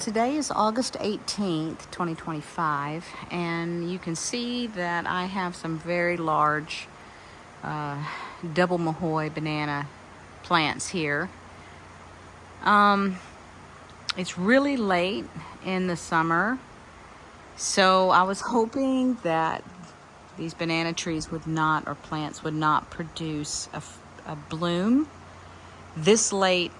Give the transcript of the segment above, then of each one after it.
Today is August 18th, 2025, and you can see that I have some very large double Mahoi banana plants here. It's really late in the summer, so I was hoping that these banana trees would not, or plants would not, produce a bloom this late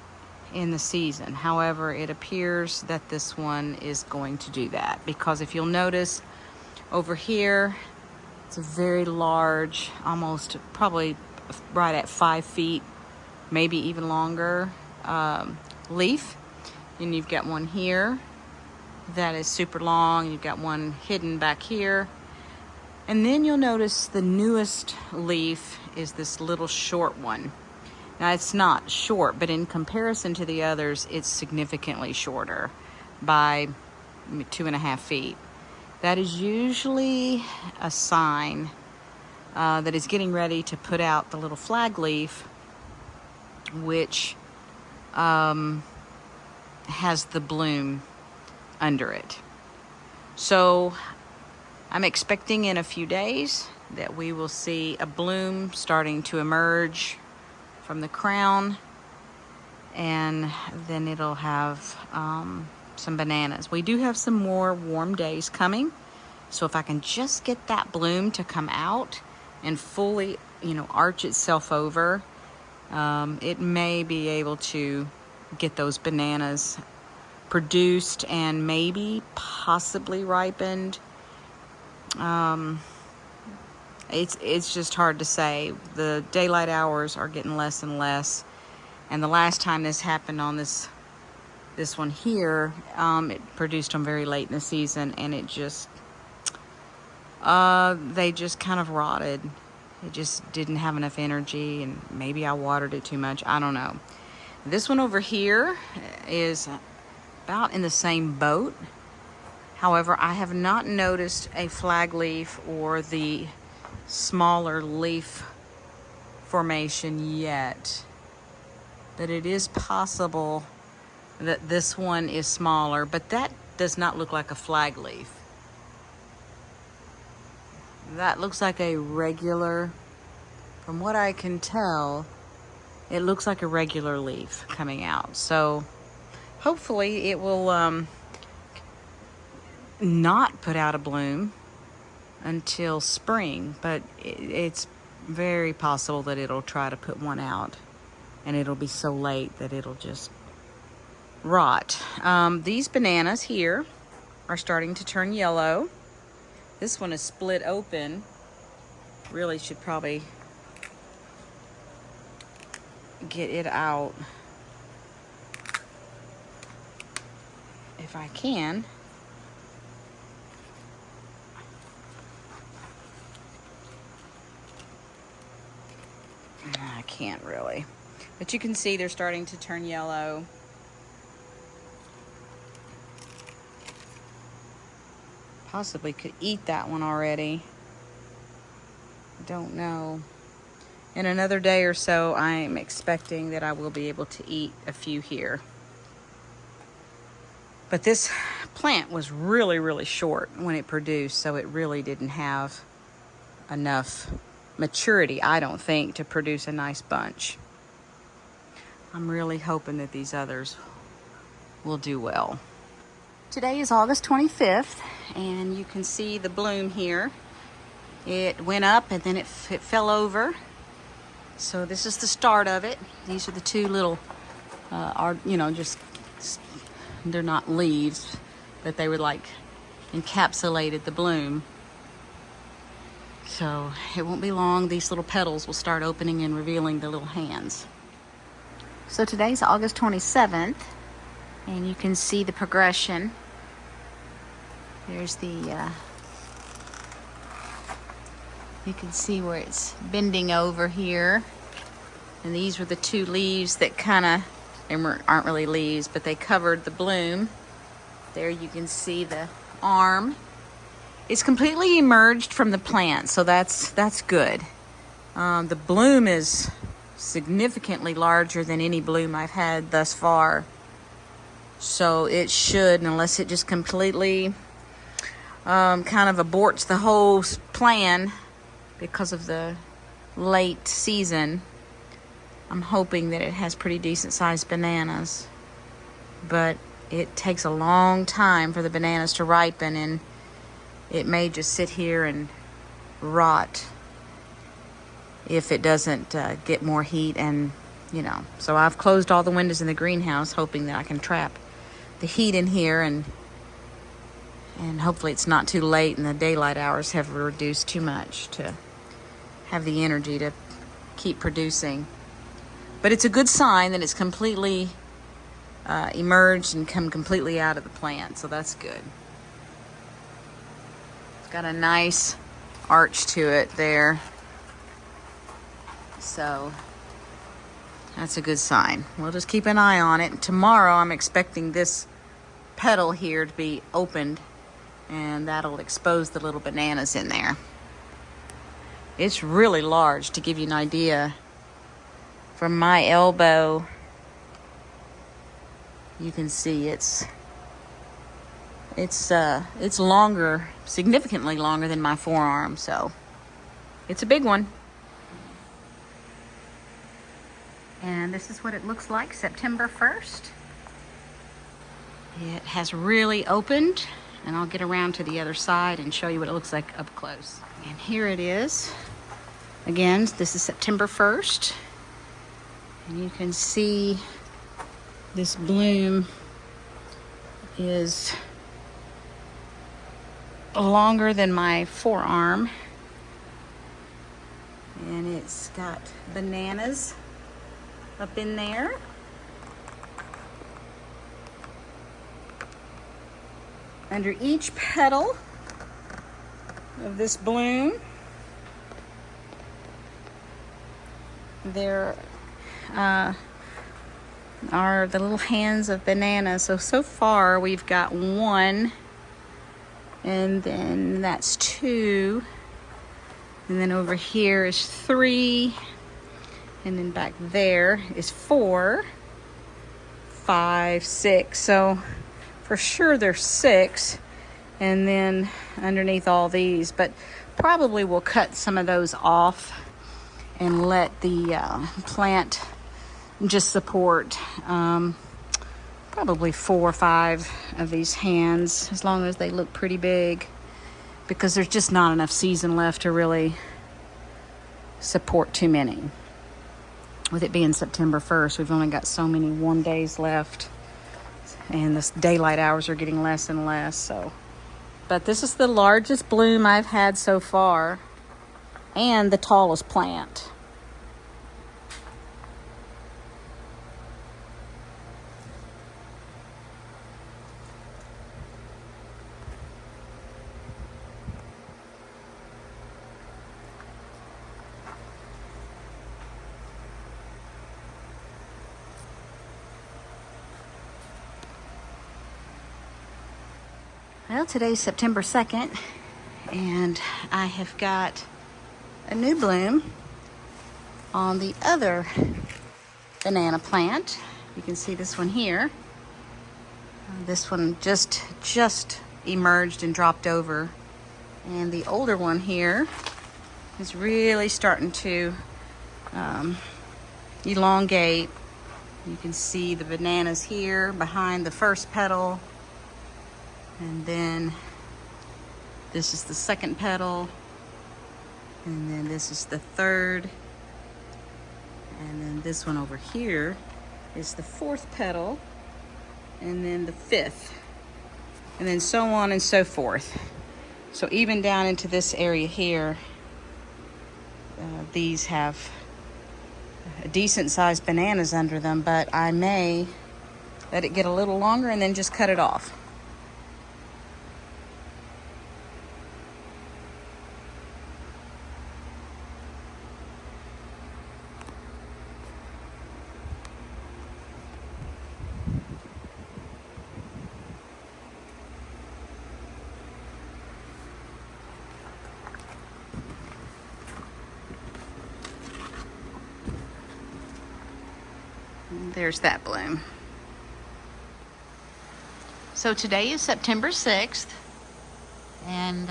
in the season. However, it appears that this one is going to do that, because if you'll notice over here, it's a very large, almost probably right at 5 feet, maybe even longer, leaf. And you've got one here that is super long. You've got one hidden back here. And then you'll notice the newest leaf is this little short one. Now, it's not short, but in comparison to the others, it's significantly shorter by 2.5 feet. That is usually a sign that it's getting ready to put out the little flag leaf, which has the bloom under it. So I'm expecting in a few days that we will see a bloom starting to emerge from the crown, and then it'll have some bananas. We do have some more warm days coming, so if I can just get that bloom to come out and fully, arch itself over, it may be able to get those bananas produced and maybe possibly ripened. It's just hard to say. The daylight hours are getting less and less, and the last time this happened on this one here, it produced them very late in the season, and it just they just kind of rotted. It just didn't have enough energy, and maybe I watered it too much. I don't know. This one over here is about in the same boat. However, I have not noticed a flag leaf or the smaller leaf formation yet. But it is possible that this one is smaller, but that does not look like a flag leaf. That looks like a regular, from what I can tell, it looks like a regular leaf coming out. So hopefully it will not put out a bloom until spring, but it's very possible that it'll try to put one out, and it'll be so late that it'll just rot. These bananas here are starting to turn yellow. This one is split open. Really should probably get it out if I can. I can't really, but you can see they're starting to turn yellow. Possibly could eat that one already. Don't know. In another day or so, I'm expecting that I will be able to eat a few here. But this plant was really, really short when it produced, so it really didn't have enough maturity, I don't think, to produce a nice bunch. I'm really hoping that these others will do well. Today is August 25th, and you can see the bloom here. It went up and then it fell over. So this is the start of it. These are the two little, they're not leaves, but they were like encapsulated the bloom. So it won't be long. These little petals will start opening and revealing the little hands. So today's August 27th, and you can see the progression. There's the, you can see where it's bending over here. And these were the two leaves that aren't really leaves, but they covered the bloom. There you can see the arm. It's completely emerged from the plant, so that's good. The bloom is significantly larger than any bloom I've had thus far. So it should, unless it just completely kind of aborts the whole plan because of the late season. I'm hoping that it has pretty decent sized bananas, but it takes a long time for the bananas to ripen, and it may just sit here and rot if it doesn't get more heat. And so I've closed all the windows in the greenhouse, hoping that I can trap the heat in here, and hopefully it's not too late and the daylight hours have reduced too much to have the energy to keep producing. But it's a good sign that it's completely emerged and come completely out of the plant, so that's good. It's got a nice arch to it there, so that's a good sign. We'll just keep an eye on it. Tomorrow I'm expecting this petal here to be opened, and that'll expose the little bananas in there. It's really large. To give you an idea, from my elbow, you can see it's longer, significantly longer than my forearm, so it's a big one. And this is what it looks like September 1st. It has really opened, and I'll get around to the other side and show you what it looks like up close. And here it is. Again, this is September 1st. And you can see this bloom is longer than my forearm. And it's got bananas up in there. Under each petal of this bloom, there are the little hands of bananas. So far we've got one, and then that's two, and then over here is three, and then back there is 4, 5, 6. So for sure there's 6, and then underneath all these, but probably we'll cut some of those off and let the plant just support probably 4 or 5 of these hands, as long as they look pretty big, because there's just not enough season left to really support too many. With it being September 1st, we've only got so many warm days left, and the daylight hours are getting less and less. So, but this is the largest bloom I've had so far, and the tallest plant. Well, today's September 2nd, and I have got a new bloom on the other banana plant. You can see this one here. This one just emerged and dropped over, and the older one here is really starting to elongate. You can see the bananas here behind the first petal. And then this is the second petal, and then this is the third, and then this one over here is the fourth petal, and then the fifth, and then so on and so forth. So even down into this area here, these have decent sized bananas under them, but I may let it get a little longer and then just cut it off. There's that bloom. So today is September 6th, and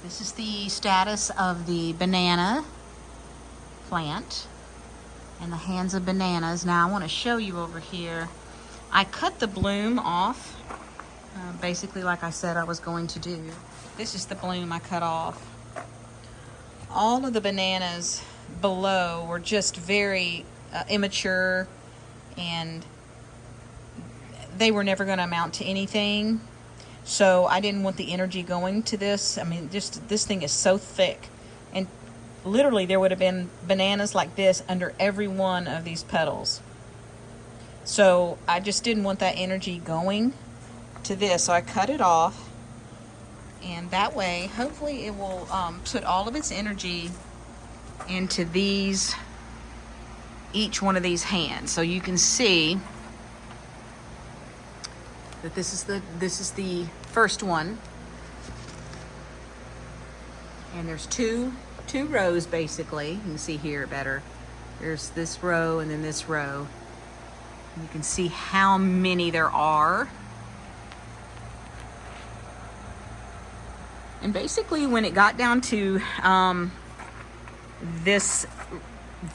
this is the status of the banana plant and the hands of bananas. Now I want to show you over here. I cut the bloom off, basically like I said I was going to do. This is the bloom I cut off. All of the bananas below were just very immature, and they were never going to amount to anything. So I didn't want the energy going to this. I mean, just this thing is so thick, and literally there would have been bananas like this under every one of these petals. So I just didn't want that energy going to this, so I cut it off, and that way hopefully it will put all of its energy into these, each one of these hands. So you can see that this is the first one, and there's two rows basically. You can see here better. There's this row and then this row. You can see how many there are. And basically when it got down to this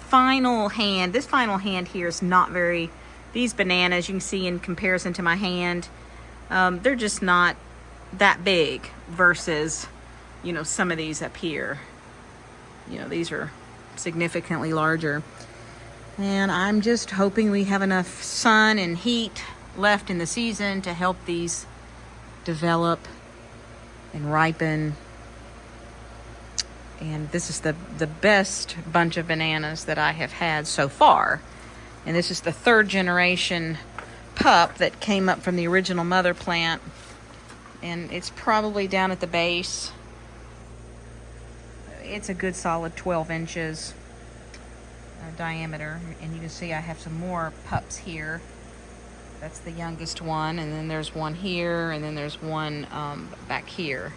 final hand here is not very, these bananas you can see in comparison to my hand, they're just not that big versus, you know, some of these up here. You know, these are significantly larger. And I'm just hoping we have enough sun and heat left in the season to help these develop and ripen. And this is the best bunch of bananas that I have had so far. And this is the third generation pup that came up from the original mother plant. And it's probably down at the base. It's a good solid 12 inches diameter. And you can see I have some more pups here. That's the youngest one, and then there's one here, and then there's one back here.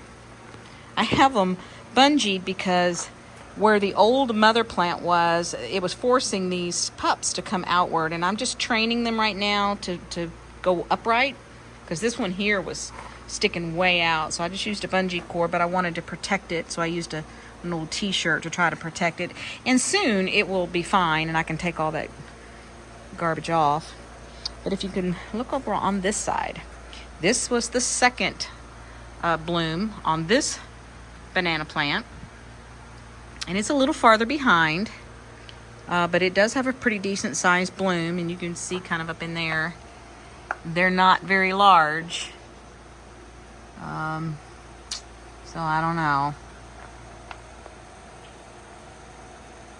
I have them bungeed because where the old mother plant was, it was forcing these pups to come outward, and I'm just training them right now to go upright, because this one here was sticking way out. So I just used a bungee cord, but I wanted to protect it, so I used an old t-shirt to try to protect it. And soon it will be fine, and I can take all that garbage off. But if you can look over on this side, this was the second bloom on this banana plant. And it's a little farther behind, but it does have a pretty decent sized bloom, and you can see kind of up in there. They're not very large. So I don't know.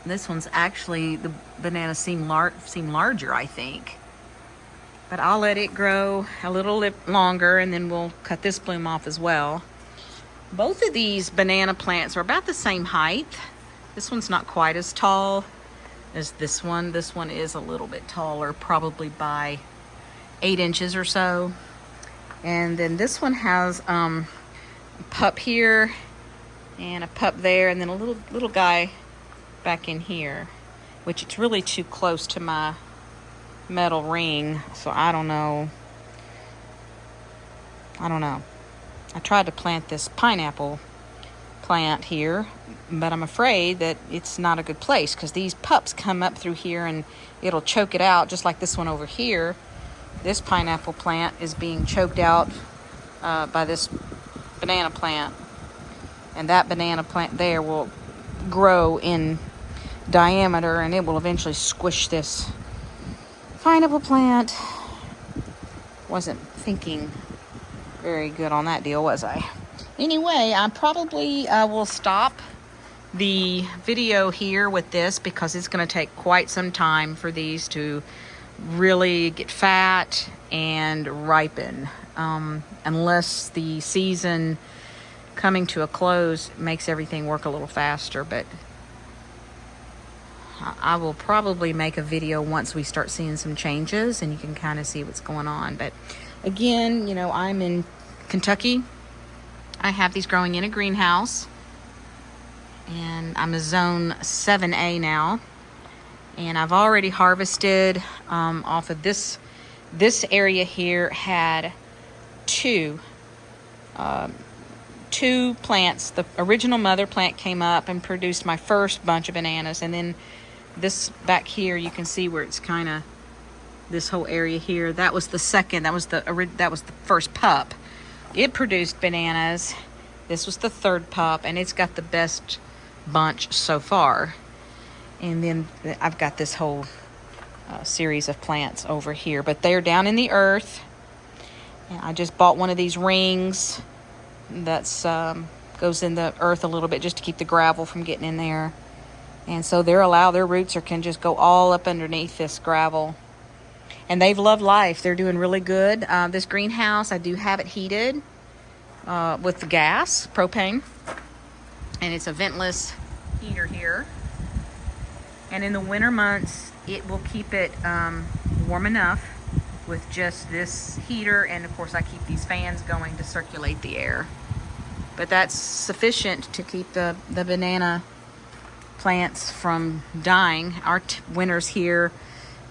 This one's actually, the bananas seem larger, I think. But I'll let it grow a little longer, and then we'll cut this bloom off as well. Both of these banana plants are about the same height. This one's not quite as tall as this one. This one is a little bit taller, probably by 8 inches or so. And then this one has a pup here and a pup there, and then a little guy back in here, which it's really too close to my metal ring, so I don't know. I tried to plant this pineapple plant here, but I'm afraid that it's not a good place, because these pups come up through here and it'll choke it out, just like this one over here. This pineapple plant is being choked out by this banana plant, and that banana plant there will grow in diameter, and it will eventually squish this pineapple plant. Wasn't thinking very good on that deal, was I? Anyway, I probably will stop the video here with this, because it's going to take quite some time for these to really get fat and ripen, unless the season coming to a close makes everything work a little faster. But I will probably make a video once we start seeing some changes, and you can kind of see what's going on. But again, you know, I'm in Kentucky. I have these growing in a greenhouse, and I'm a zone 7A now. And I've already harvested off of this area here had two plants. The original mother plant came up and produced my first bunch of bananas, and then this back here, you can see where it's kind of this whole area here. That was the second. That was the first pup. It produced bananas. This was the third pup, and it's got the best bunch so far. And then I've got this whole series of plants over here, but they're down in the earth. And I just bought one of these rings that's goes in the earth a little bit just to keep the gravel from getting in there. And so their roots can just go all up underneath this gravel. And they've loved life. They're doing really good. This greenhouse, I do have it heated with the gas, propane. And it's a ventless heater here. And in the winter months, it will keep it warm enough with just this heater. And of course, I keep these fans going to circulate the air. But that's sufficient to keep the banana plants from dying. Our winters here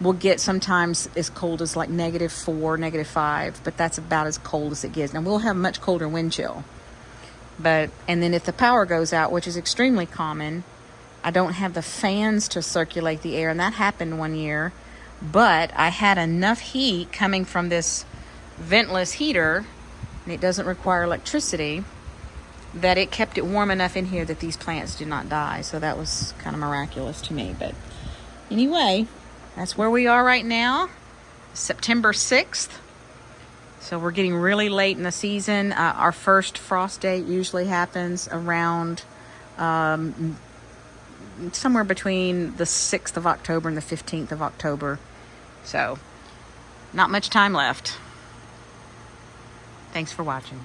will get sometimes as cold as like -4, -5, but that's about as cold as it gets. Now we'll have much colder wind chill. And then if the power goes out, which is extremely common, I don't have the fans to circulate the air, and that happened one year. But I had enough heat coming from this ventless heater, and it doesn't require electricity, that it kept it warm enough in here that these plants did not die. So that was kind of miraculous to me. But anyway, that's where we are right now, September 6th. So we're getting really late in the season. Our first frost date usually happens around somewhere between the 6th of October and the 15th of October. So not much time left. Thanks for watching.